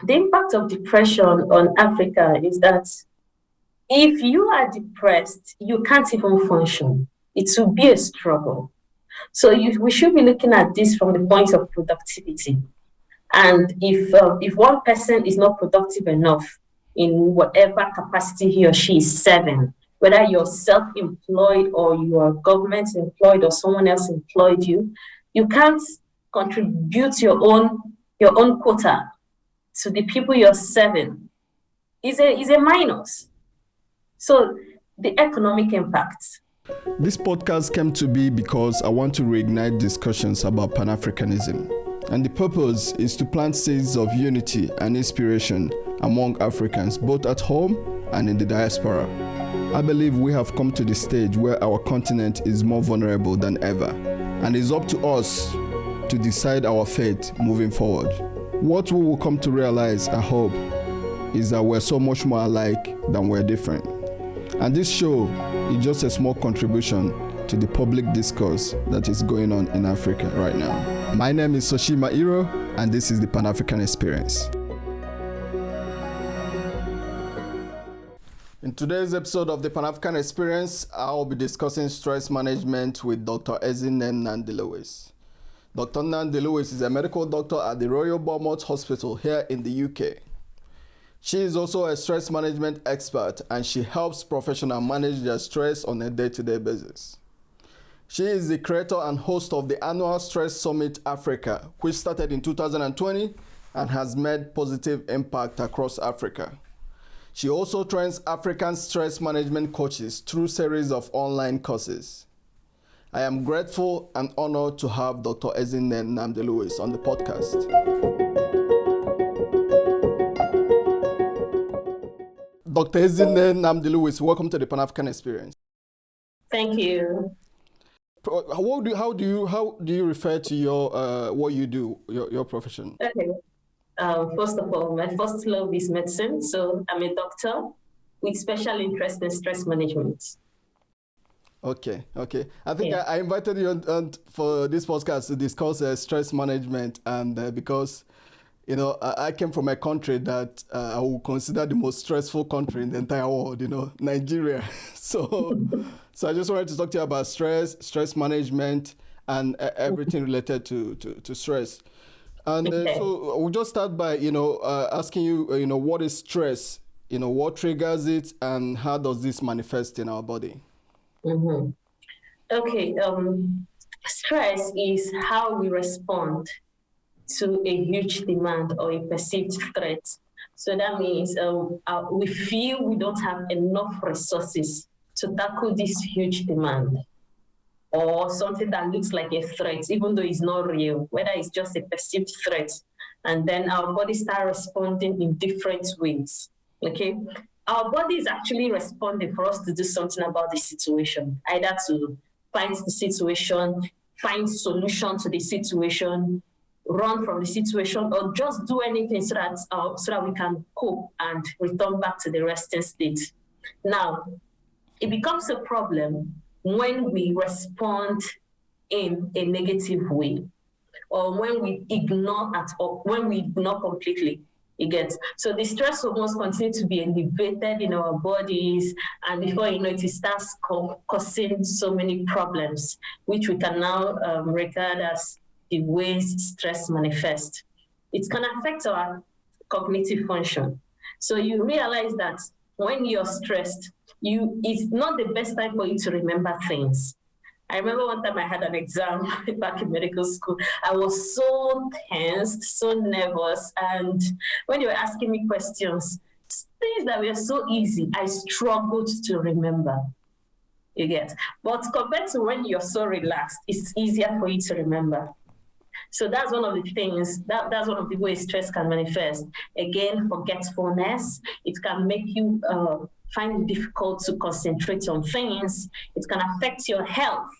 The impact of depression on Africa is that if you are depressed, you can't even function. It will be a struggle. So we should be looking at this from the point of productivity. And if one person is not productive enough in whatever capacity he or she is serving, whether you're self-employed or you are government employed or someone else employed you, you can't contribute your own quota to the people you're serving. Is a minus. So the economic impact. This podcast came to be because I want to reignite discussions about Pan-Africanism. And the purpose is to plant seeds of unity and inspiration among Africans, both at home and in the diaspora. I believe we have come to the stage where our continent is more vulnerable than ever, and it's up to us to decide our fate moving forward. What we will come to realize, I hope, is that we're so much more alike than we're different. And this show is just a small contribution to the public discourse that is going on in Africa right now. My name is Soshima Iro, and this is the Pan-African Experience. In today's episode of the Pan-African Experience, I'll be discussing stress management with Dr Ezinne Nnamdi-Louis. Dr Nnamdi-Louis is a medical doctor at the Royal Bournemouth Hospital here in the UK. She is also a stress management expert, and she helps professionals manage their stress on a day-to-day basis. She is the creator and host of the annual Stress Summit Africa, which started in 2020 and has made positive impact across Africa. She also trains African stress management coaches through series of online courses. I am grateful and honored to have Dr. Ezinne Nnamdi-Louis on the podcast. Dr. Ezinne Nnamdi-Louis, welcome to the Pan-African Experience. Thank you. How do you refer to your what you do, your profession? Okay. First of all, my first love is medicine. So I'm a doctor with special interest in stress management. Okay. I think I invited you on for this podcast to discuss stress management, and because I came from a country that I would consider the most stressful country in the entire world, Nigeria. So I just wanted to talk to you about stress management, and everything related to stress. And so we'll just start by, asking you, what is stress? What triggers it, and how does this manifest in our body? Mm-hmm. Okay. Stress is how we respond to a huge demand or a perceived threat. So that means we feel we don't have enough resources to tackle this huge demand, or something that looks like a threat, even though it's not real, whether it's just a perceived threat. And then our body start responding in different ways, okay? Our body is actually responding for us to do something about the situation, either to fight the situation, find solution to the situation, run from the situation, or just do anything so that we can cope and return back to the resting state. Now, it becomes a problem when we respond in a negative way, or when we ignore completely. So the stress hormones continue to be elevated in our bodies, and before you know it starts causing so many problems, which we can now regard as the ways stress manifests. It can affect our cognitive function. So you realize that when you're stressed, it's not the best time for you to remember things. I remember one time I had an exam back in medical school. I was so tensed, so nervous, and when they were asking me questions, things that were so easy, I struggled to remember. But compared to when you're so relaxed, it's easier for you to remember. So that's one of the things, that's one of the ways stress can manifest. Again, forgetfulness. It can make you find it difficult to concentrate on things. It can affect your health.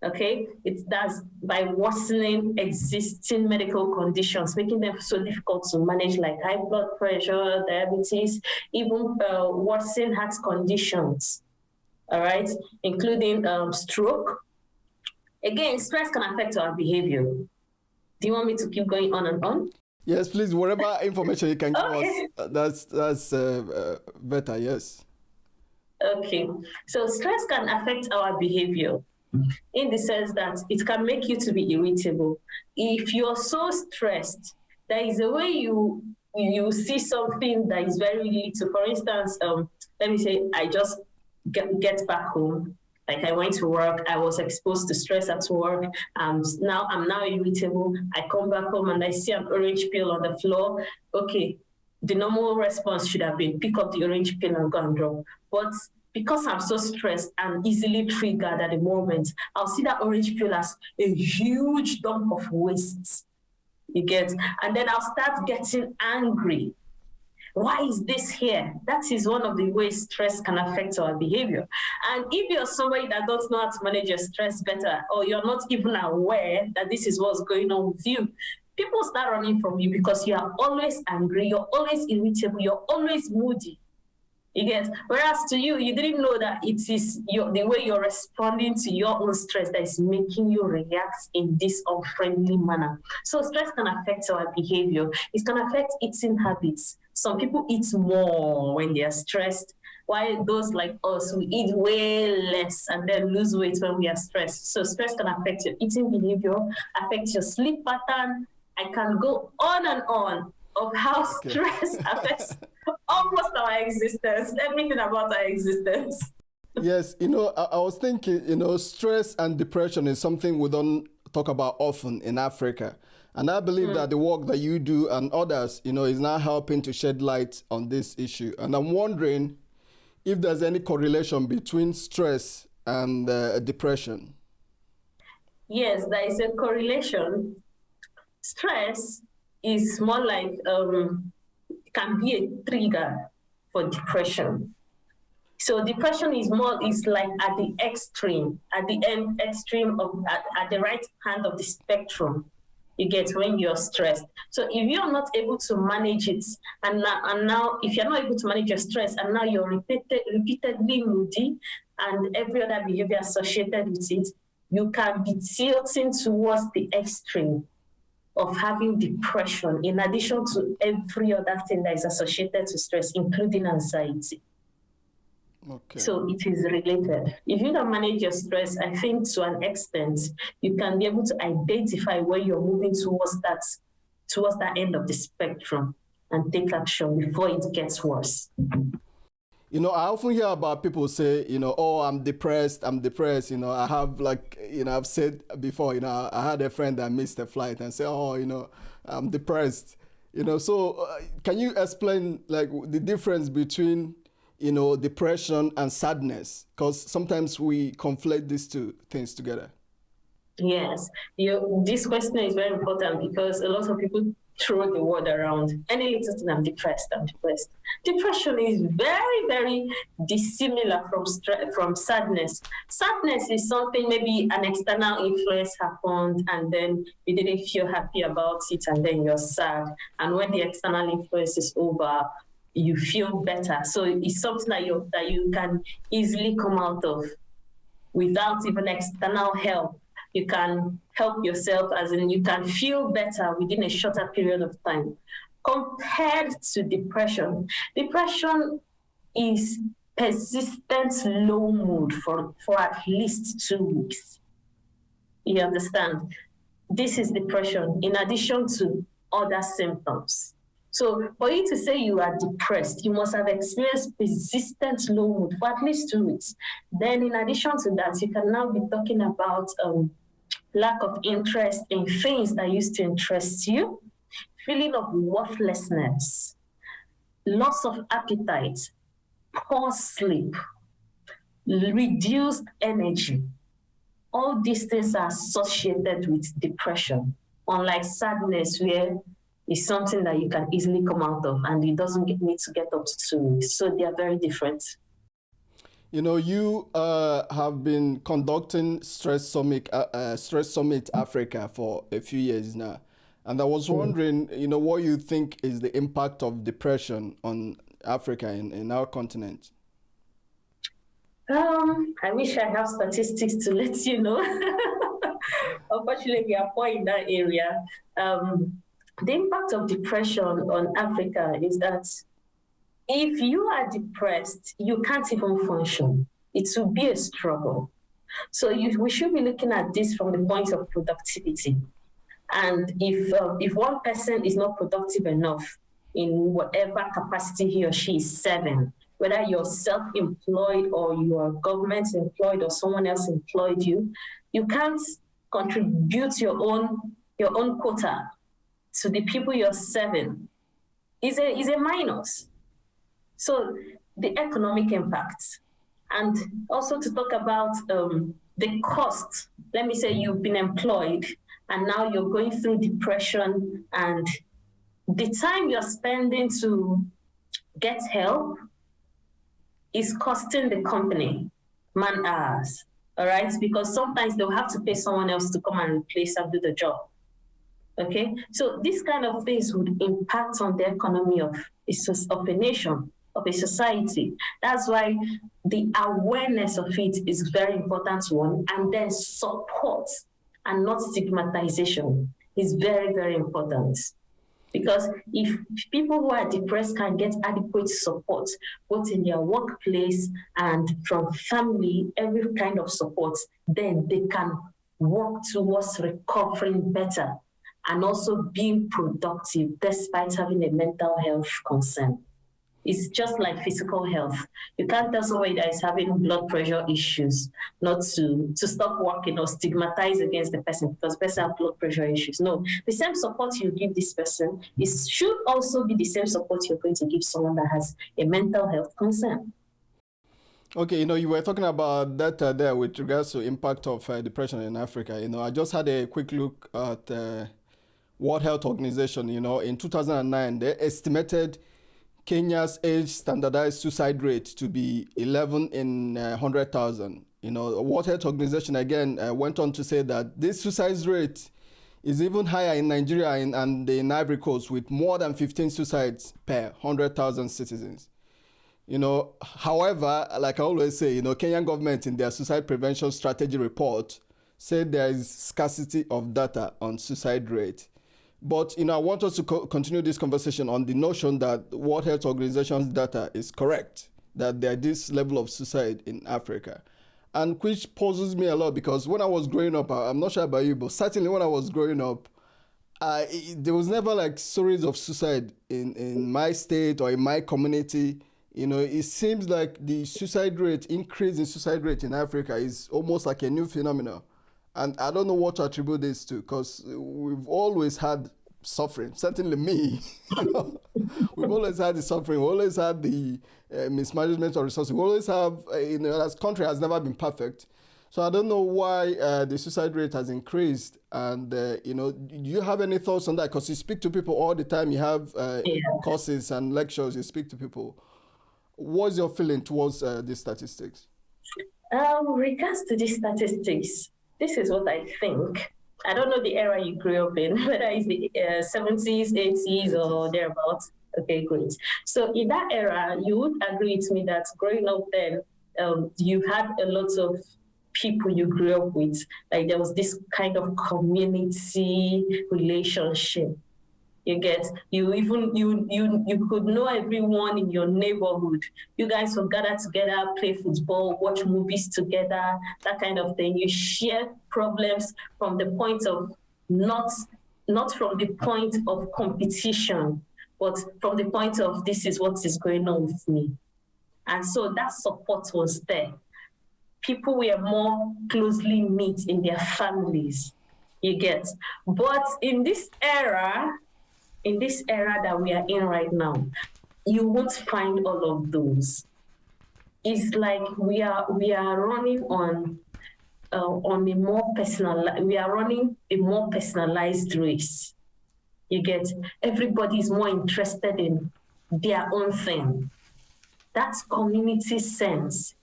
Okay, it does by worsening existing medical conditions, making them so difficult to manage, like high blood pressure, diabetes, even worsening heart conditions. All right, including stroke. Again, stress can affect our behavior. Do you want me to keep going on and on? Yes, please, whatever information you can give Okay. us, that's better, yes. Okay. So stress can affect our behavior in the sense that it can make you to be irritable. If you're so stressed, there is a way you see something that is very little. For instance, let me say I just get back home. Like I went to work, I was exposed to stress at work. Now I'm now irritable. I come back home and I see an orange peel on the floor. Okay, the normal response should have been pick up the orange peel and go and drop. But because I'm so stressed and easily triggered at the moment, I'll see that orange peel as a huge dump of waste. You get, and then I'll start getting angry. Why is this here? That is one of the ways stress can affect our behavior. And if you're somebody that doesn't know how to manage your stress better, or you're not even aware that this is what's going on with you, people start running from you because you are always angry, you're always irritable, you're always moody. You get, whereas to you, you didn't know that it is the way you're responding to your own stress that is making you react in this unfriendly manner. So stress can affect our behavior. It can affect eating habits. Some people eat more when they are stressed, while those like us, we eat way less and then lose weight when we are stressed. So stress can affect your eating behavior, affect your sleep pattern. I can go on and on of how stress affects almost our existence, everything about our existence. Yes, I was thinking, stress and depression is something we don't talk about often in Africa. And I believe that the work that you do and others, is now helping to shed light on this issue. And I'm wondering if there's any correlation between stress and depression. Yes, there is a correlation. Stress is more like can be a trigger for depression. So depression is like at the extreme, at the end extreme of at the right hand of the spectrum. You get when you're stressed. So if you're not able to manage it, and now if you're not able to manage your stress, and now you're repeatedly moody, and every other behavior associated with it, you can be tilting towards the extreme of having depression, in addition to every other thing that is associated to stress, including anxiety. Okay. So it is related. If you don't manage your stress, I think to an extent, you can be able to identify where you're moving towards that end of the spectrum and take action before it gets worse. I often hear about people say, oh, I'm depressed. I have I've said before, I had a friend that missed a flight and said, oh, I'm depressed. So can you explain the difference between, depression and sadness? Because sometimes we conflate these two things together. Yes, this question is very important because a lot of people throw the word around. Any little thing, I'm depressed. Depression is very, very dissimilar from sadness. Sadness is something, maybe an external influence happened and then you didn't feel happy about it and then you're sad. And when the external influence is over, you feel better. So it's something that you can easily come out of without even external help. You can help yourself, as in you can feel better within a shorter period of time. Compared to depression, depression is persistent low mood for at least 2 weeks. You understand? This is depression in addition to other symptoms. So for you to say you are depressed, you must have experienced persistent low mood for at least 2 weeks. Then in addition to that, you can now be talking about lack of interest in things that used to interest you, feeling of worthlessness, loss of appetite, poor sleep, reduced energy. All these things are associated with depression, unlike sadness, where it's something that you can easily come out of and it doesn't need to get up to 2 weeks. So they are very different. You have been conducting Stress Summit Africa for a few years now. And I was wondering, what you think is the impact of depression on Africa in our continent? I wish I have statistics to let you know. Unfortunately, we are poor in that area. the impact of depression on Africa is that if you are depressed, you can't even function. It will be a struggle. So we should be looking at this from the point of productivity. And if one person is not productive enough in whatever capacity he or she is serving, whether you're self-employed or you are government employed or someone else employed you, you can't contribute your own quota to the people you're serving. Is a minus. So the economic impact, and also to talk about the cost. Let me say you've been employed and now you're going through depression, and the time you're spending to get help is costing the company man hours, all right? Because sometimes they'll have to pay someone else to come and replace and do the job, okay? So these kind of things would impact on the economy of a nation, of a society. That's why the awareness of it is very important one, and then support and not stigmatization is very, very important. Because if people who are depressed can get adequate support, both in their workplace and from family, every kind of support, then they can work towards recovering better and also being productive despite having a mental health concern. It's just like physical health. You can't tell somebody that is having blood pressure issues not to stop working or stigmatize against the person because the person has blood pressure issues. No, the same support you give this person should also be the same support you're going to give someone that has a mental health concern. Okay, you were talking about data there with regards to impact of depression in Africa. I just had a quick look at World Health Organization. In 2009, they estimated Kenya's age standardized suicide rate to be 11 in 100,000. The World Health Organization again went on to say that this suicide rate is even higher in Nigeria and in Ivory Coast, with more than 15 suicides per 100,000 citizens. However, like I always say, Kenyan government in their suicide prevention strategy report said there is scarcity of data on suicide rate. But I want us to continue this conversation on the notion that World Health Organization's data is correct, that there is this level of suicide in Africa, and which poses me a lot because when I was growing up, I'm not sure about you, but certainly when I was growing up, there was never like stories of suicide in my state or in my community. It seems like the increase in suicide rate in Africa is almost like a new phenomenon. And I don't know what to attribute this to, because we've always had suffering. Certainly me. We've always had the suffering. We've always had the mismanagement of resources. We always have, as country has never been perfect. So I don't know why the suicide rate has increased. And, do you have any thoughts on that? Because you speak to people all the time. You have courses and lectures. You speak to people. What's your feeling towards these statistics? Regards to these statistics, this is what I think. I don't know the era you grew up in, whether it's the 70s, 80s, or thereabouts. Okay, great. So in that era, you would agree with me that growing up then, you had a lot of people you grew up with. Like there was this kind of community relationship. You could know everyone in your neighborhood. You guys would gather together, play football, watch movies together, that kind of thing. You share problems from the point of not from the point of competition, but from the point of this is what is going on with me. And so that support was there. People were more closely knit in their families, you get. But in this era that we are in right now, you won't find all of those. It's like we are running on a more personalized race. You get, everybody is more interested in their own thing. That community sense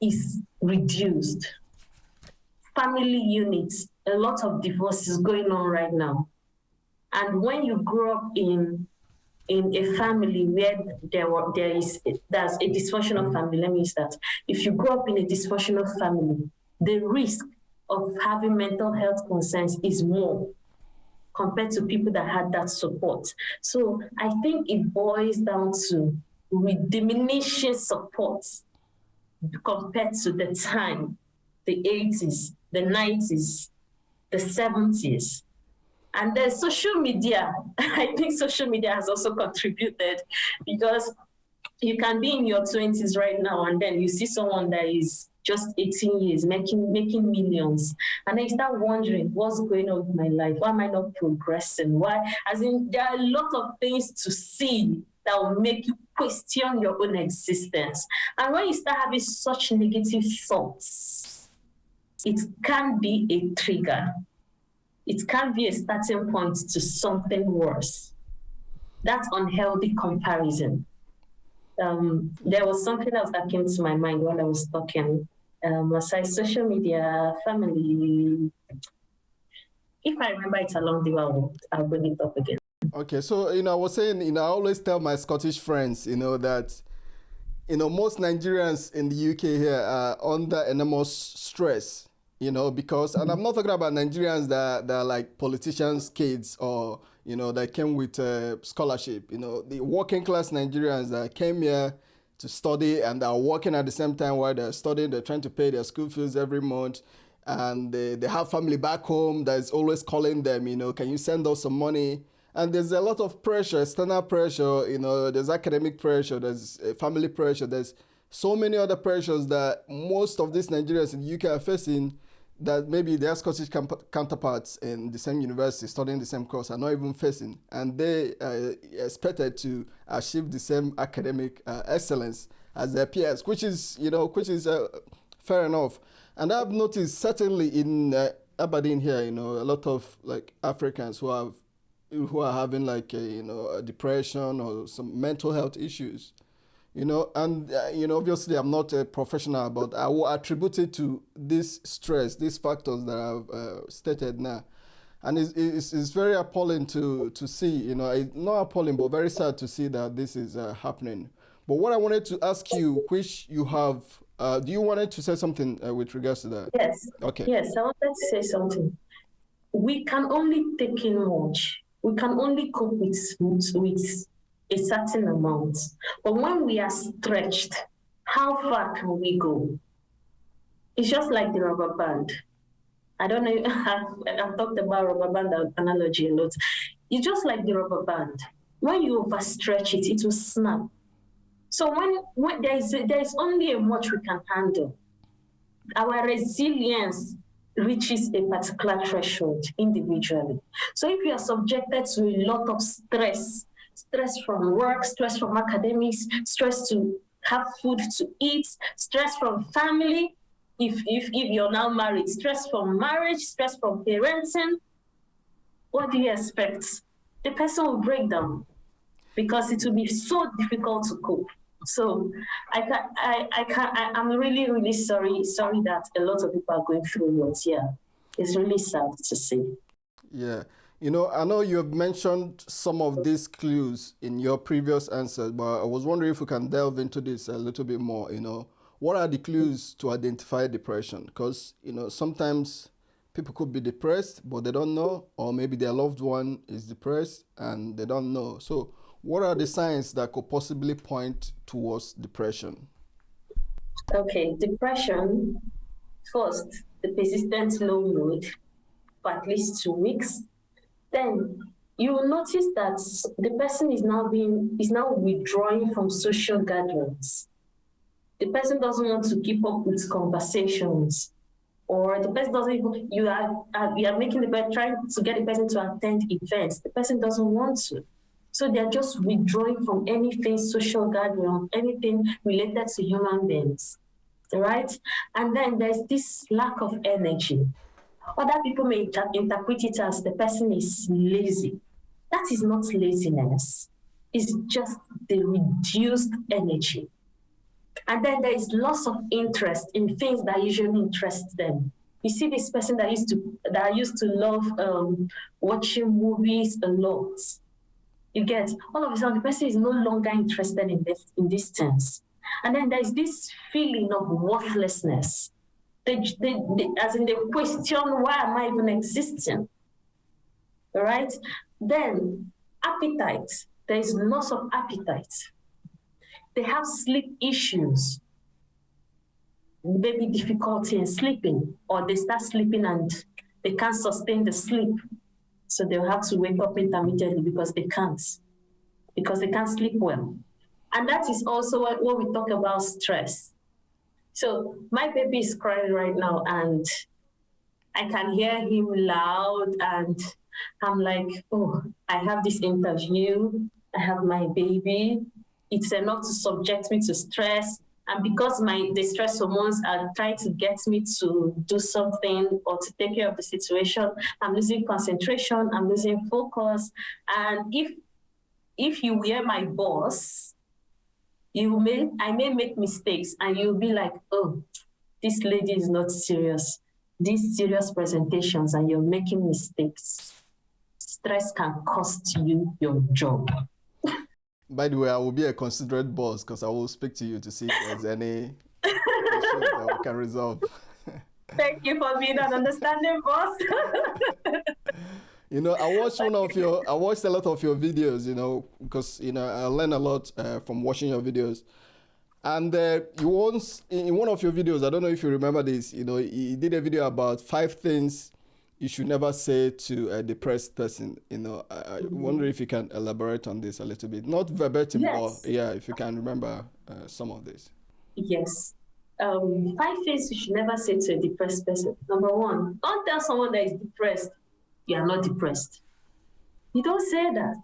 is reduced. Family units, a lot of divorce is going on right now. And when you grow up in a family where there's a dysfunctional family, let me start. If you grow up in a dysfunctional family, the risk of having mental health concerns is more. compared to people that had that support. So I think it boils down to diminishing support compared to the time, the 80s, the 90s, the 70s. And then social media, I think social media has also contributed, because you can be in your 20s right now and then you see someone that is just 18 years making millions, and then you start wondering, what's going on with my life? Why am I not progressing? Why? As in, there are a lot of things to see that will make you question your own existence. And when you start having such negative thoughts, it can be a trigger. It can be a starting point to something worse. That's unhealthy comparison. There was something else that came to my mind when I was talking. Aside social media, family. If I remember it along the way, I'll bring it up again. Okay, so I was saying, I always tell my Scottish friends, that most Nigerians in the UK here are under enormous stress, because, and I'm not talking about Nigerians that are like politicians' kids or that came with scholarship. The working class Nigerians that came here to study and are working at the same time while they're studying. They're trying to pay their school fees every month, and they have family back home that is always calling them, can you send us some money? And there's a lot of pressure, external pressure, there's academic pressure, there's family pressure, there's so many other pressures that most of these Nigerians in the UK are facing, that maybe their Scottish counterparts in the same university studying the same course are not even facing, and they are expected to achieve the same academic excellence as their peers, which is fair enough. And I've noticed certainly in Aberdeen here, a lot of like Africans who are having like a depression or some mental health issues. And obviously I'm not a professional, but I will attribute it to this stress, these factors that I've stated now. And it's very appalling to see, not appalling, but very sad to see that this is happening. But what I wanted to ask you, which you have, do you wanted to say something with regards to that? Yes. Okay. Yes, I wanted to say something. We can only take in much. We can only cope with a certain amount. But when we are stretched, how far can we go? It's just like the rubber band. I don't know, I've talked about rubber band analogy a lot. It's just like the rubber band. When you overstretch it, it will snap. So when there is only a much we can handle. Our resilience reaches a particular threshold individually. So if you are subjected to a lot of stress from work, stress from academics, stress to have food to eat, stress from family, if you're now married, stress from marriage, stress from parenting, what do you expect? The person will break down because it will be so difficult to cope. So I'm really, really sorry that a lot of people are going through what, yeah. It's really sad to see. Yeah. I know you have mentioned some of these clues in your previous answers, but I was wondering if we can delve into this a little bit more. What are the clues to identify depression? Because, sometimes people could be depressed, but they don't know, or maybe their loved one is depressed and they don't know. So what are the signs that could possibly point towards depression? Okay, depression, first, the persistent low mood for at least 2 weeks. Then you will notice that the person is now withdrawing from social gatherings. The person doesn't want to keep up with conversations, or the person doesn't even, you are making the person, trying to get the person to attend events. The person doesn't want to. So they're just withdrawing from anything social gathering, anything related to human beings, right? And then there's this lack of energy. Other people may interpret it as the person is lazy. That is not laziness. It's just the reduced energy. And then there is loss of interest in things that usually interest them. You see this person that used to love watching movies a lot. You get, all of a sudden the person is no longer interested in these things. And then there's this feeling of worthlessness. As in they question, why am I even existing? all right? Then appetite, there is loss of appetite. They have sleep issues, maybe difficulty in sleeping, or they start sleeping and they can't sustain the sleep. So they'll have to wake up intermittently because they can't sleep well. And that is also what we talk about stress. So my baby is crying right now and I can hear him loud and I'm like, oh, I have this interview, I have my baby. It's enough to subject me to stress. And because the stress hormones are trying to get me to do something or to take care of the situation, I'm losing concentration, I'm losing focus. And if you were my boss, I may make mistakes and you'll be like, oh, this lady is not serious. These serious presentations and you're making mistakes. Stress can cost you your job. By the way, I will be a considerate boss because I will speak to you to see if there's any issues that we can resolve. Thank you for being an understanding boss. You know, I watched a lot of your videos, you know, because, you know, I learn a lot from watching your videos. And you once, in one of your videos, I don't know if you remember this, you know, you did a video about 5 things you should never say to a depressed person. You know, I wonder if you can elaborate on this a little bit. Not verbatim, yes. But yeah, if you can remember some of this. Yes. 5 things you should never say to a depressed person. Number 1, don't tell someone that is depressed, you are not depressed. You don't say that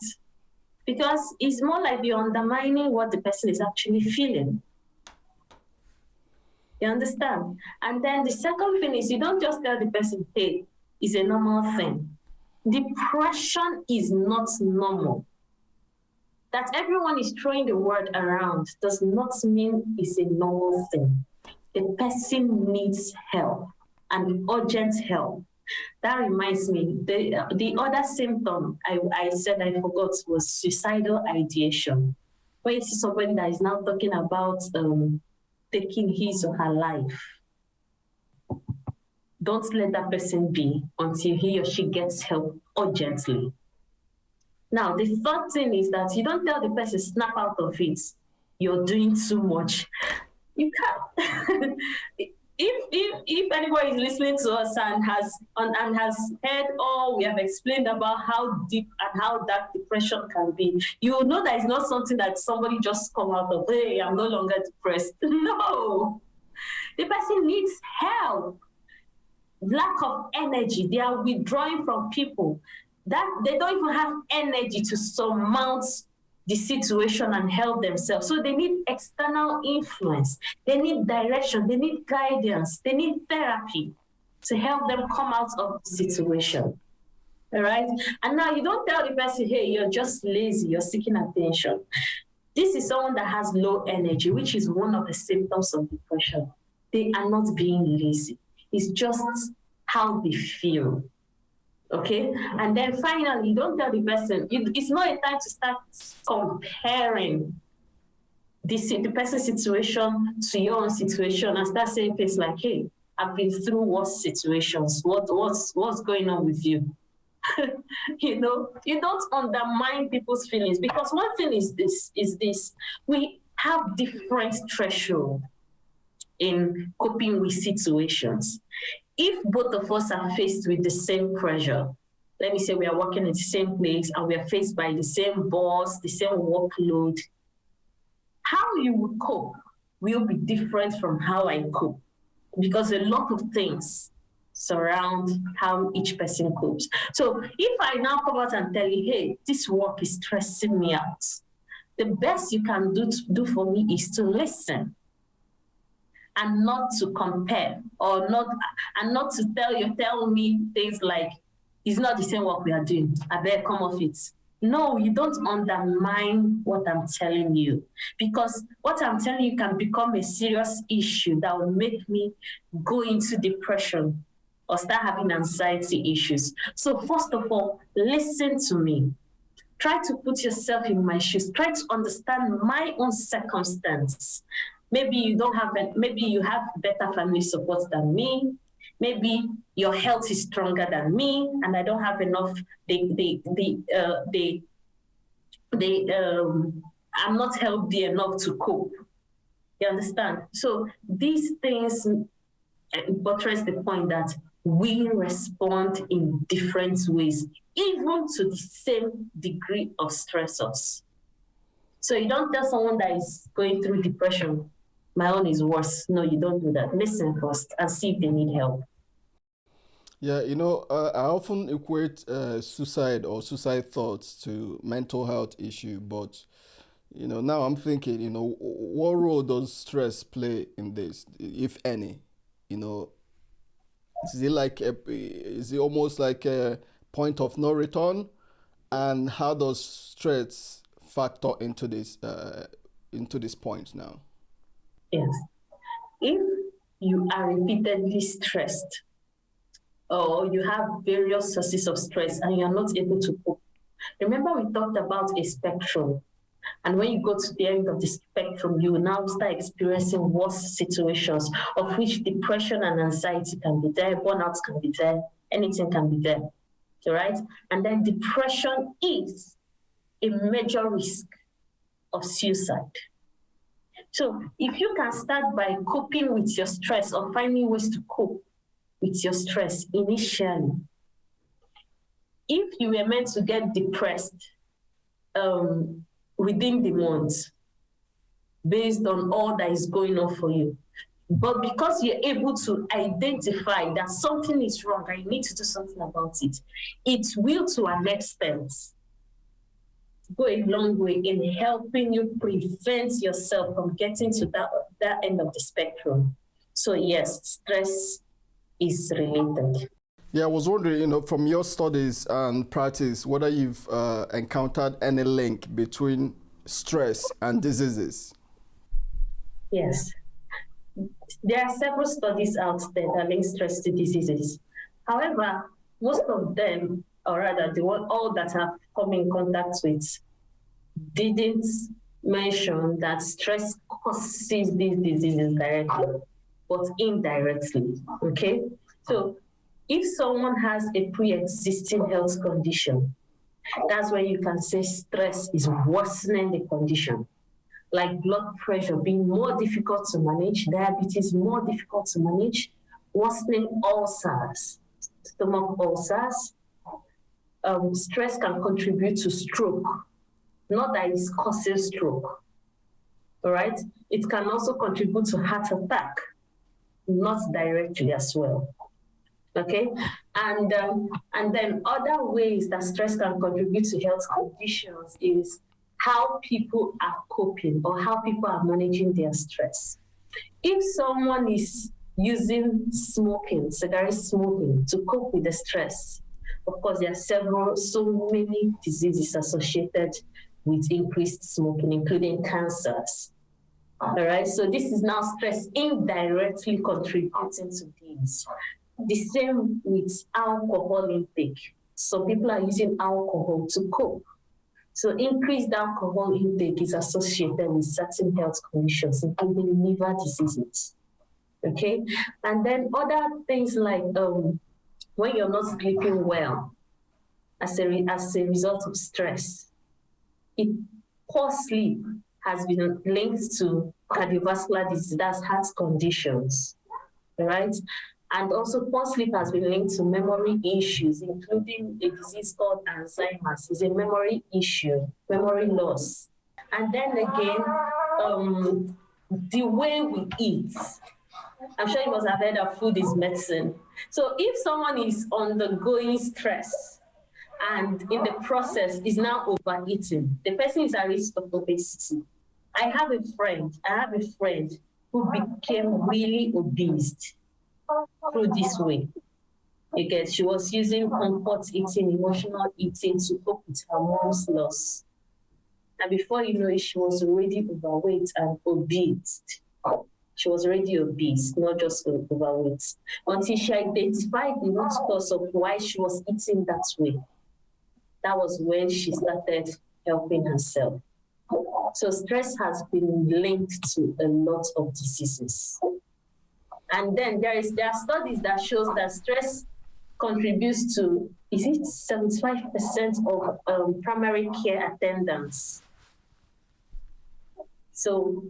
because it's more like you're undermining what the person is actually feeling. You understand? And then the second thing is you don't just tell the person, hey, it's a normal thing. Depression is not normal. That everyone is throwing the word around does not mean it's a normal thing. The person needs help and urgent help. That reminds me, the other symptom I said I forgot was suicidal ideation. When you see somebody that is now talking about taking his or her life, don't let that person be until he or she gets help urgently. Now, the third thing is that you don't tell the person, snap out of it. You're doing too much. You can't. If anybody is listening to us and has heard all we have explained about how deep and how dark depression can be, you will know that it's not something that somebody just come out of, hey, I'm no longer depressed. No. The person needs help. Lack of energy. They are withdrawing from people. That they don't even have energy to surmount the situation and help themselves. So they need external influence. They need direction. They need guidance. They need therapy to help them come out of the situation. All right? And now you don't tell the person, hey, you're just lazy. You're seeking attention. This is someone that has low energy, which is one of the symptoms of depression. They are not being lazy. It's just how they feel. Okay, and then finally, don't tell the person. It's not a time to start comparing the person's situation to your own situation and start saying things like, "Hey, I've been through worse situations. What's going on with you?" You know, you don't undermine people's feelings because one thing is this: we have different thresholds in coping with situations. If both of us are faced with the same pressure, let me say we are working in the same place and we are faced by the same boss, the same workload, how you would cope will be different from how I cope because a lot of things surround how each person copes. So if I now come out and tell you, hey, this work is stressing me out, the best you can do for me is to listen. And not to compare or not to tell me things like, it's not the same work we are doing. I better come off it. No, you don't undermine what I'm telling you because what I'm telling you can become a serious issue that will make me go into depression or start having anxiety issues. So first of all, listen to me. Try to put yourself in my shoes. Try to understand my own circumstance. Maybe you have better family support than me. Maybe your health is stronger than me, and I don't have enough. I'm not healthy enough to cope. You understand? So these things buttress the point that we respond in different ways, even to the same degree of stressors. So you don't tell someone that is going through depression, my own is worse. No, you don't do that. Listen first and see if they need help. Yeah, I often equate suicide or suicide thoughts to mental health issue, but now I'm thinking, what role does stress play in this, if any? Is it almost like a point of no return? And how does stress factor into this point now? Yes. If you are repeatedly stressed, or you have various sources of stress and you're not able to cope. Remember, we talked about a spectrum. And when you go to the end of the spectrum, you will now start experiencing worse situations, of which depression and anxiety can be there, burnout can be there, anything can be there. All right? And then depression is a major risk of suicide. So if you can start by coping with your stress or finding ways to cope with your stress initially, if you were meant to get depressed within the month, based on all that is going on for you, but because you're able to identify that something is wrong and you need to do something about it, it will, to an extent, go a long way in helping you prevent yourself from getting to that end of the spectrum. So yes, stress is related. Yeah, I was wondering, from your studies and practice, whether you've encountered any link between stress and diseases. Yes. There are several studies out there that link stress to diseases. However, most of them, or rather all that have come in contact with, didn't mention that stress causes these diseases directly, but indirectly, okay? So if someone has a pre-existing health condition, that's when you can say stress is worsening the condition. Like blood pressure being more difficult to manage, diabetes more difficult to manage, worsening ulcers, stomach ulcers. Stress can contribute to stroke, not that it's causing stroke, all right? It can also contribute to heart attack, not directly as well, okay? And then other ways that stress can contribute to health conditions is how people are coping or how people are managing their stress. If someone is using cigarette smoking to cope with the stress, of course, there are so many diseases associated with increased smoking, including cancers. All right, so this is now stress indirectly contributing to these. The same with alcohol intake. So people are using alcohol to cope. So increased alcohol intake is associated with certain health conditions, including liver diseases, okay? And then other things like when you're not sleeping well as a result of stress, poor sleep has been linked to cardiovascular disease, that's heart conditions, right? And also poor sleep has been linked to memory issues, including a disease called Alzheimer's. It's a memory issue, memory loss. And then again, the way we eat. I'm sure you must have heard that food is medicine. So if someone is undergoing stress and in the process is now overeating, the person is at risk of obesity. I have a friend who became really obese through this way. Again, she was using comfort eating, emotional eating to cope with her mom's loss. And before you know it, she was already overweight and obese. She was already obese, not just overweight. Until she identified the root cause of why she was eating that way. That was when she started helping herself. So stress has been linked to a lot of diseases. And then there are studies that shows that stress contributes to, is it 75% of primary care attendance? So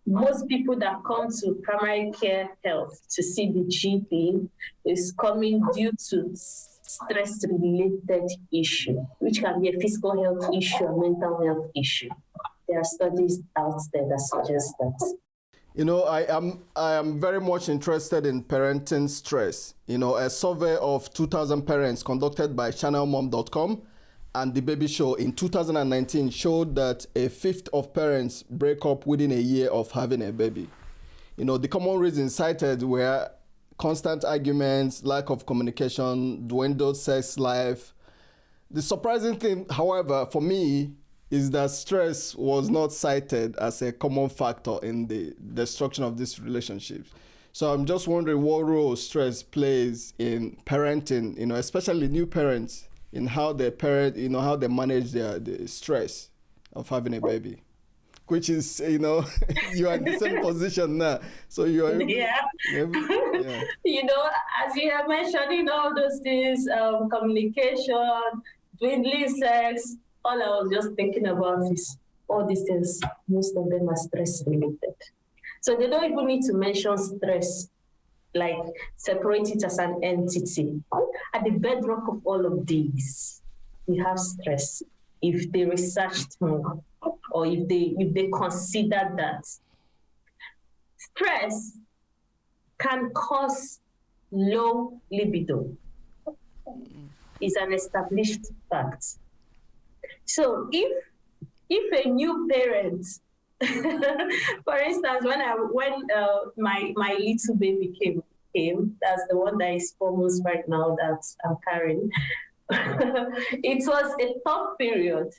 most people that come to primary care health to see the GP is coming due to stress-related issue, which can be a physical health issue or mental health issue. There are studies out there that suggest that. You know, I am very much interested in parenting stress. You know, a survey of 2,000 parents conducted by channelmom.com and The Baby Show in 2019 showed that a fifth of parents break up within a year of having a baby. You know, the common reasons cited were constant arguments, lack of communication, dwindled sex life. The surprising thing, however, for me, is that stress was not cited as a common factor in the destruction of these relationships. So I'm just wondering what role stress plays in parenting, you know, especially new parents, in how they parent, you know, how they manage the stress of having a baby, which is, you know, you are in the same position now. So you are, yeah. Yeah. You know, as you have mentioned, you know, those things, communication, dwindling sex, all I was just thinking about is all these things, most of them are stress related. So they don't even need to mention stress, like separate it as an entity. At the bedrock of all of these, we have stress. If they researched more, or if they consider that, stress can cause low libido. It's an established fact. So if a new parent, for instance, when my little baby came, that's the one that is 4 months right now that I'm carrying. It was a tough period.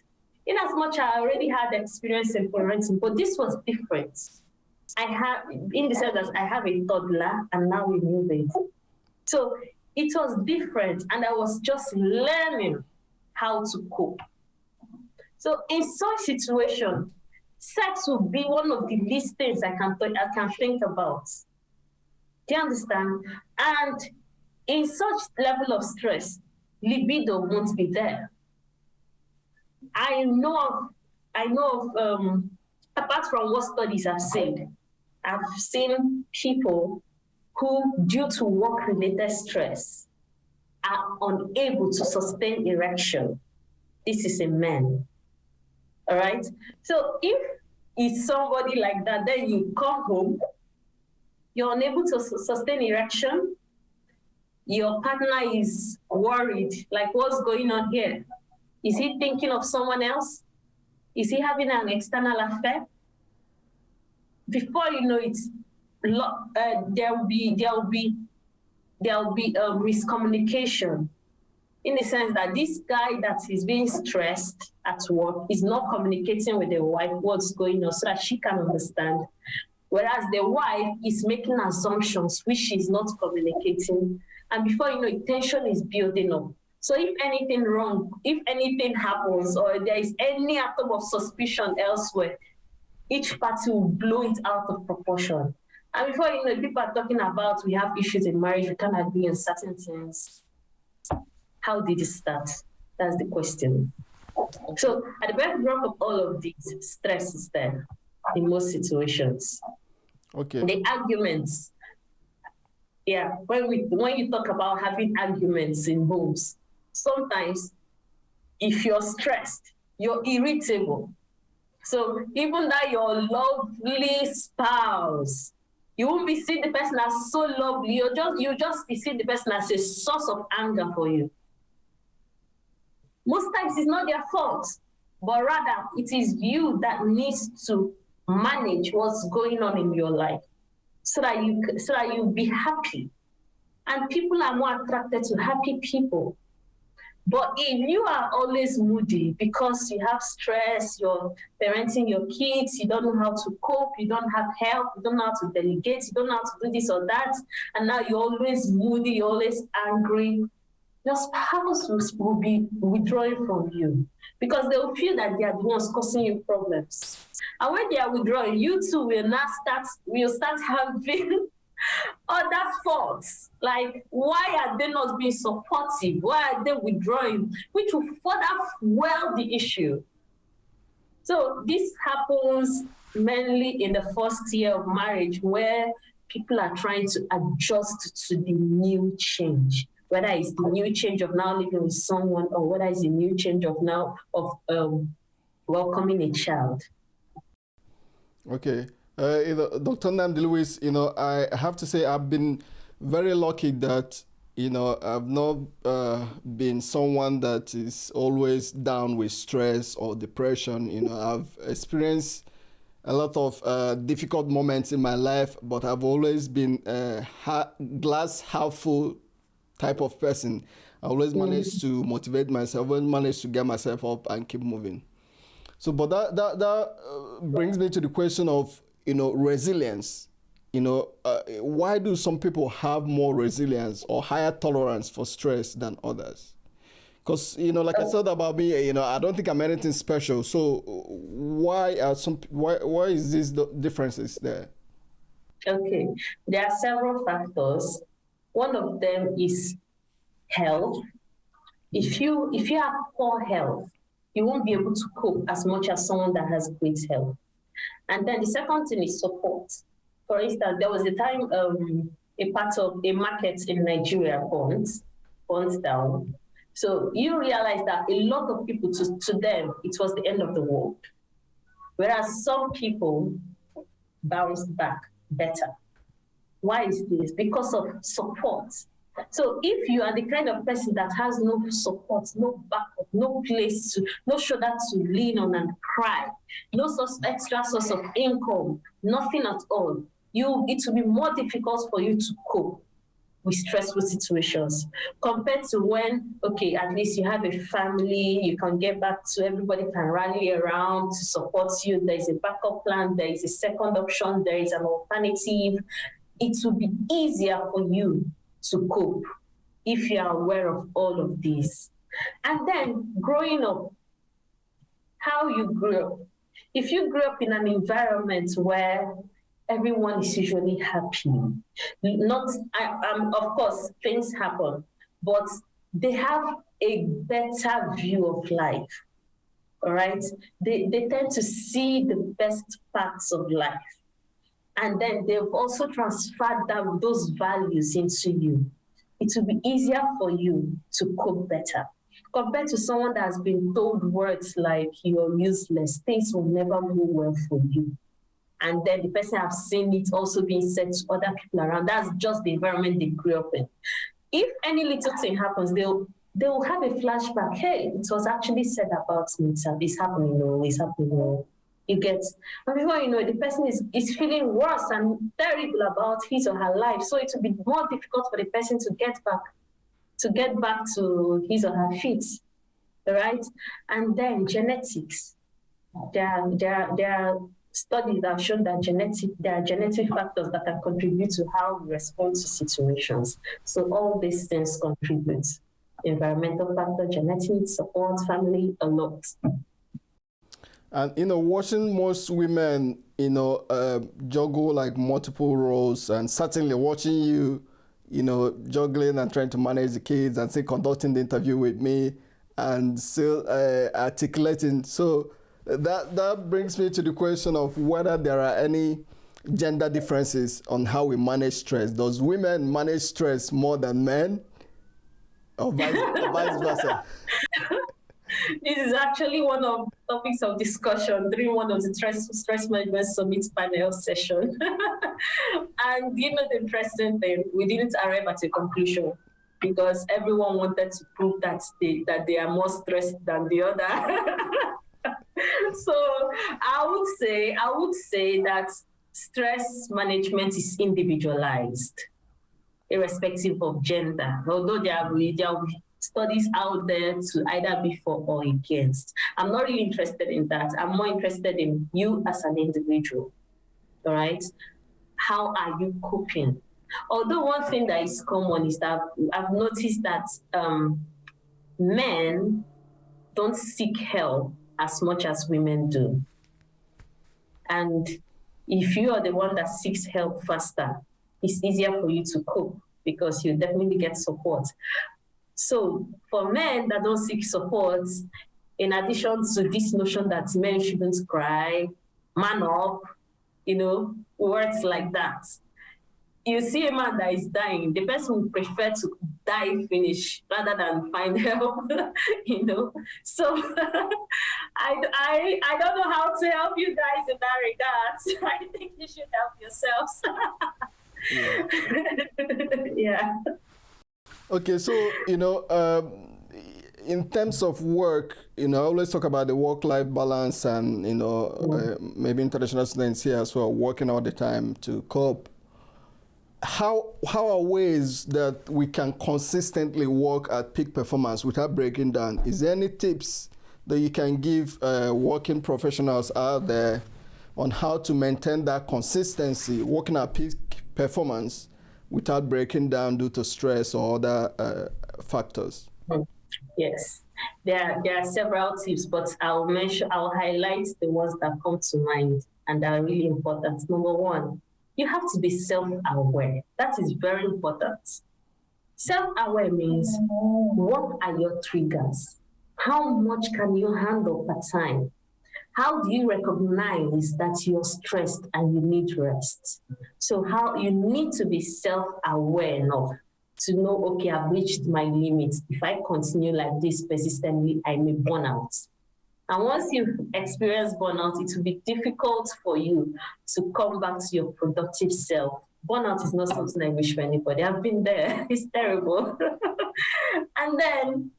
In as much I already had experience in parenting, but this was different. In the sense that I have a toddler and now a new baby. So it was different, and I was just learning how to cope. So in such situation, sex will be one of the least things I can think about. Do you understand? And in such level of stress, libido won't be there. I know of apart from what studies have said, I've seen people who, due to work-related stress, are unable to sustain erection. This is a man. All right? So if it's somebody like that, then you come home, you're unable to sustain erection, your partner is worried, like, what's going on here? Is he thinking of someone else? Is he having an external affair? Before you know it, there'll be miscommunication, in the sense that this guy that is being stressed at work is not communicating with the wife what's going on so that she can understand. Whereas the wife is making assumptions which she's not communicating. And before you know it, tension is building up. So if anything wrong, if anything happens, or there is any atom of suspicion elsewhere, each party will blow it out of proportion. And before you know, people are talking about, we have issues in marriage, we can't agree on certain things. How did it start? That's the question. So at the background of all of these, stress is there in most situations. Okay. The arguments. Yeah, when you talk about having arguments in homes, sometimes if you're stressed, you're irritable. So even that your lovely spouse, you won't be seeing the person as so lovely. You just be seeing the person as a source of anger for you. Most times it's not their fault, but rather it is you that needs to manage what's going on in your life so that you'll be happy. And people are more attracted to happy people. But if you are always moody because you have stress, you're parenting your kids, you don't know how to cope, you don't have help, you don't know how to delegate, you don't know how to do this or that, and now you're always moody, you're always angry, your spouse will be withdrawing from you because they will feel that they are the ones causing you problems. And when they are withdrawing, you too will start having other faults, like why are they not being supportive? Why are they withdrawing? Which will further fuel the issue. So this happens mainly in the first year of marriage, where people are trying to adjust to the new change, whether it's the new change of now living with someone, or whether it's the new change of now of welcoming a child. Okay. Dr. Nnamdi-Louis, I have to say I've been very lucky that, I've not been someone that is always down with stress or depression. I've experienced a lot of difficult moments in my life, but I've always been a glass half full type of person. I always manage to motivate myself, always manage to get myself up and keep moving. So, but that brings me to the question of, resilience. Why do some people have more resilience or higher tolerance for stress than others? Because, like I said about me, I don't think I'm anything special. So why is these differences there? Okay, there are several factors. One of them is health. If you have poor health, you won't be able to cope as much as someone that has great health. And then the second thing is support. For instance, there was a time a part of a market in Nigeria burnt down. So you realize that a lot of people, to them, it was the end of the world. Whereas some people bounced back better. Why is this? Because of support. So if you are the kind of person that has no support, no backup, no place no shoulder to lean on and cry, no extra source of income, nothing at all, it will be more difficult for you to cope with stressful situations compared to when, okay, at least you have a family, you can get back to, everybody can rally around to support you. There is a backup plan, there is a second option, there is an alternative. It will be easier for you to cope if you are aware of all of these. And then growing up, how you grew up. If you grew up in an environment where everyone is usually happy, of course, things happen, but they have a better view of life, all right? They tend to see the best parts of life. And then they've also transferred those values into you. It will be easier for you to cope better compared to someone that has been told words like you're useless, things will never go well for you. And then the person has seen it also being said to other people around. That's just the environment they grew up in. If any little thing happens, they'll have a flashback. Hey, it was actually said about me. It's happening. It's happening. You get, and before you know it, the person is feeling worse and terrible about his or her life. So it will be more difficult for the person to get back to his or her feet, right? And then genetics. There are studies that have shown that there are genetic factors that can contribute to how we respond to situations. So all these things contribute. Environmental factor, genetics, support, family, a lot. And, watching most women, juggle like multiple roles, and certainly watching you, juggling and trying to manage the kids and still conducting the interview with me and still articulating. So that brings me to the question of whether there are any gender differences on how we manage stress. Does women manage stress more than men? Or vice versa? This is actually one of the topics of discussion during one of the Stress Management Summit panel session. And the interesting thing, we didn't arrive at a conclusion because everyone wanted to prove that they are more stressed than the other. So I would say that stress management is individualized, irrespective of gender, although there are studies out there to either be for or against. I'm not really interested in that. I'm more interested in you as an individual, all right? How are you coping? Although one thing that is common is that I've noticed that men don't seek help as much as women do. And if you are the one that seeks help faster, it's easier for you to cope because you definitely get support. So for men that don't seek support, in addition to this notion that men shouldn't cry, man up, words like that. You see a man that is dying, the person would prefer to die finish rather than find help, So I don't know how to help you guys in that regard. I think you should help yourselves. Yeah. Okay, so, in terms of work, I always talk about the work-life balance and, maybe international students here as well, working all the time to cope. How are ways that we can consistently work at peak performance without breaking down? Is there any tips that you can give working professionals out there on how to maintain that consistency, working at peak performance without breaking down due to stress or other factors? Yes, there are several tips, but I'll highlight the ones that come to mind and are really important. Number one, you have to be self-aware. That is very important. Self-aware means, what are your triggers? How much can you handle per time? How do you recognize that you're stressed and you need rest? So how you need to be self-aware enough to know, okay, I've reached my limits. If I continue like this persistently, I may burn out. And once you experience burnout, it will be difficult for you to come back to your productive self. Burnout is not something I wish for anybody. I've been there. It's terrible. And then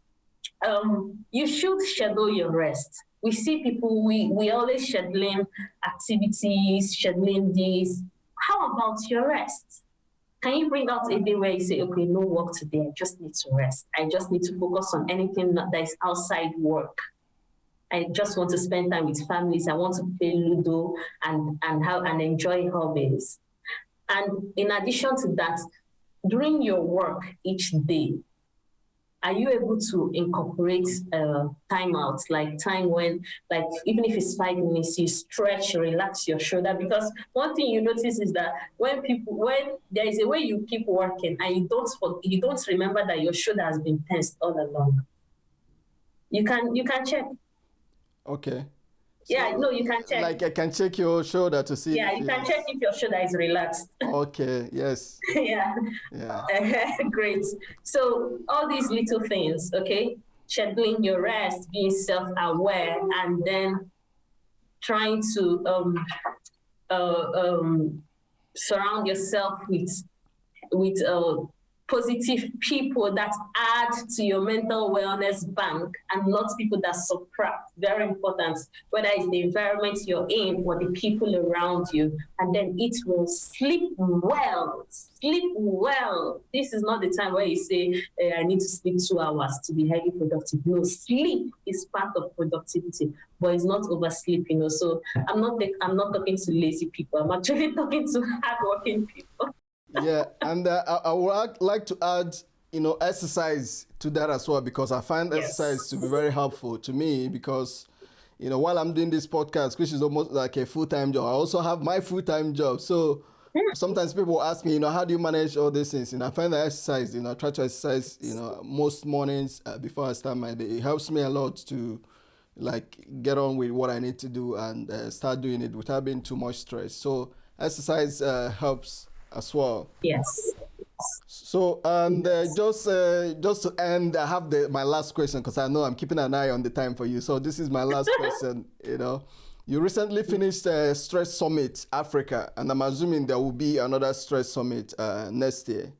you should schedule your rest. We see people, we always scheduling activities, scheduling this. How about your rest? Can you bring out a day where you say, okay, no work today, I just need to rest. I just need to focus on anything that is outside work. I just want to spend time with families. I want to play Ludo and enjoy hobbies. And in addition to that, during your work each day, are you able to incorporate timeouts, like time when, like even if it's 5 minutes, you stretch, relax your shoulder? Because one thing you notice is that when there is a way you keep working and you don't remember that your shoulder has been tensed all along. You can check. Okay. So, yeah, no, you can check. Like I can check your shoulder to see. Yeah, you can check if your shoulder is relaxed. Okay, yes. Yeah. Great. So all these little things, okay? Scheduling your rest, being self-aware, and then trying to surround yourself with positive people that add to your mental wellness bank and not people that subtract. Very important, whether it's the environment you're in or the people around you. And then it will sleep well. Sleep well. This is not the time where you say, I need to sleep 2 hours to be highly productive. No, sleep is part of productivity, but it's not oversleep, So I'm not talking to lazy people. I'm actually talking to hardworking people. Yeah, and I would like to add, exercise to that as well, because I find exercise to be very helpful to me because, while I'm doing this podcast, which is almost like a full-time job, I also have my full-time job. So sometimes people ask me, how do you manage all these things? I find that exercise, I try to exercise, most mornings before I start my day. It helps me a lot to get on with what I need to do and start doing it without being too much stress. So exercise helps as well. Yes. So just to end, I have my last question because I know I'm keeping an eye on the time for you. So this is my last question. You recently finished Stress Summit Africa, and I'm assuming there will be another Stress Summit next year,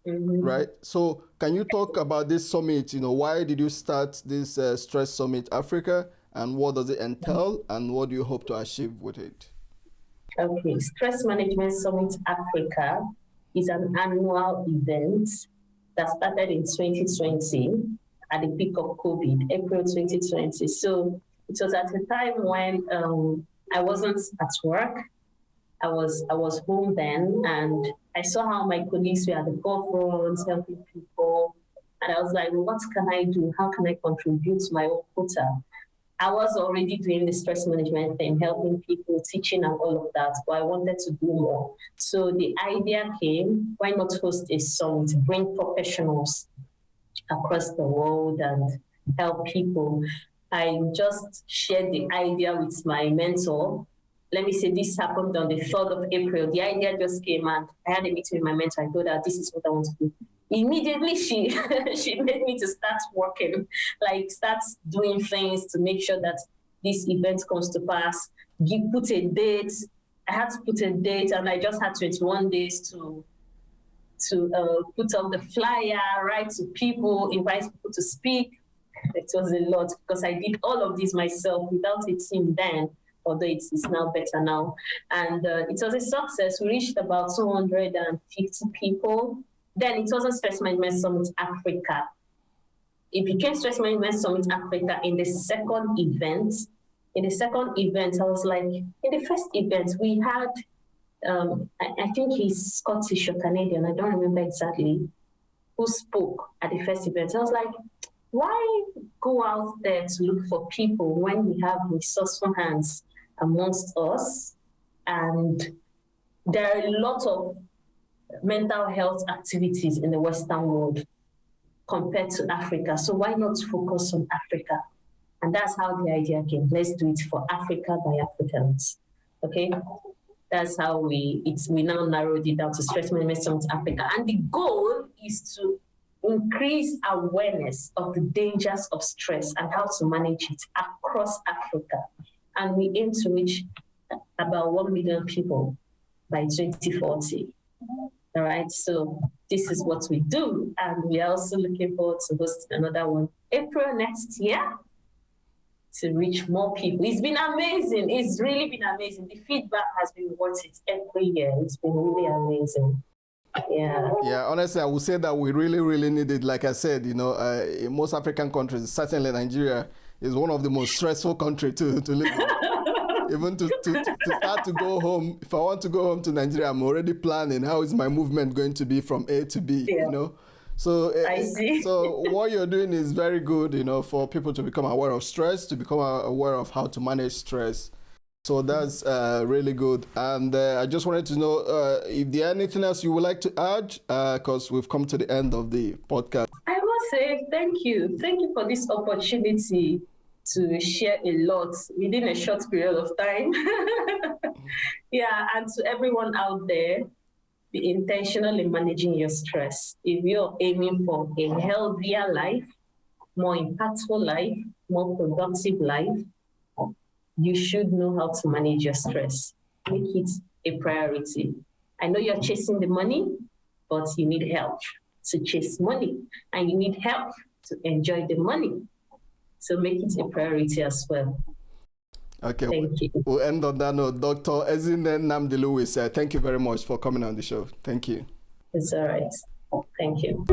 right? So can you talk about this summit? Why did you start this Stress Summit Africa, and what does it entail, and what do you hope to achieve with it? Okay, Stress Management Summit Africa is an annual event that started in 2020 at the peak of COVID, April 2020. So it was at a time when I wasn't at work. I was home then, and I saw how my colleagues were at the forefront helping people. And I was like, what can I do? How can I contribute to my own quota? I was already doing the stress management thing, helping people, teaching and all of that, but I wanted to do more. So the idea came, why not host a summit, bring professionals across the world and help people. I just shared the idea with my mentor. Let me say this happened on the 3rd of April. The idea just came and I had a meeting with my mentor. I told her, this is what I want to do. Immediately, she made me to start working, like start doing things to make sure that this event comes to pass. Put a date. I had to put a date, and I just had 21 days to put up the flyer, write to people, invite people to speak. It was a lot because I did all of this myself without a team then, although it's now better now. And it was a success. We reached about 250 people. Then it wasn't Stress Management Summit Africa. It became Stress Management Summit Africa in the second event. In the second event, I was like, in the first event, we had, I think he's Scottish or Canadian, I don't remember exactly, who spoke at the first event. I was like, why go out there to look for people when we have resourceful hands amongst us? And there are a lot of mental health activities in the Western world compared to Africa. So why not focus on Africa? And that's how the idea came. Let's do it for Africa by Africans. Okay? That's how we now narrowed it down to Stress Management Summit Africa. And the goal is to increase awareness of the dangers of stress and how to manage it across Africa. And we aim to reach about 1 million people by 2040. All right, so this is what we do. And we are also looking forward to host another one April next year to reach more people. It's been amazing. It's really been amazing. The feedback has been worth it every year. It's been really amazing. Yeah, honestly, I would say that we really, really need it. Like I said, in most African countries, certainly Nigeria is one of the most stressful countries to live in. Even to start to go home, if I want to go home to Nigeria, I'm already planning how is my movement going to be from A to B, So, I see. So what you're doing is very good, for people to become aware of stress, to become aware of how to manage stress. So that's really good. And I just wanted to know if there anything else you would like to add, because we've come to the end of the podcast. I must say thank you. Thank you for this opportunity to share a lot within a short period of time. And to everyone out there, be intentional in managing your stress. If you're aiming for a healthier life, more impactful life, more productive life, you should know how to manage your stress. Make it a priority. I know you're chasing the money, but you need help to chase money, and you need help to enjoy the money. So make it a priority as well. Okay, thank you. We'll end on that note. Dr. Ezinne Nnamdi-Louis, thank you very much for coming on the show. Thank you. It's all right. Thank you.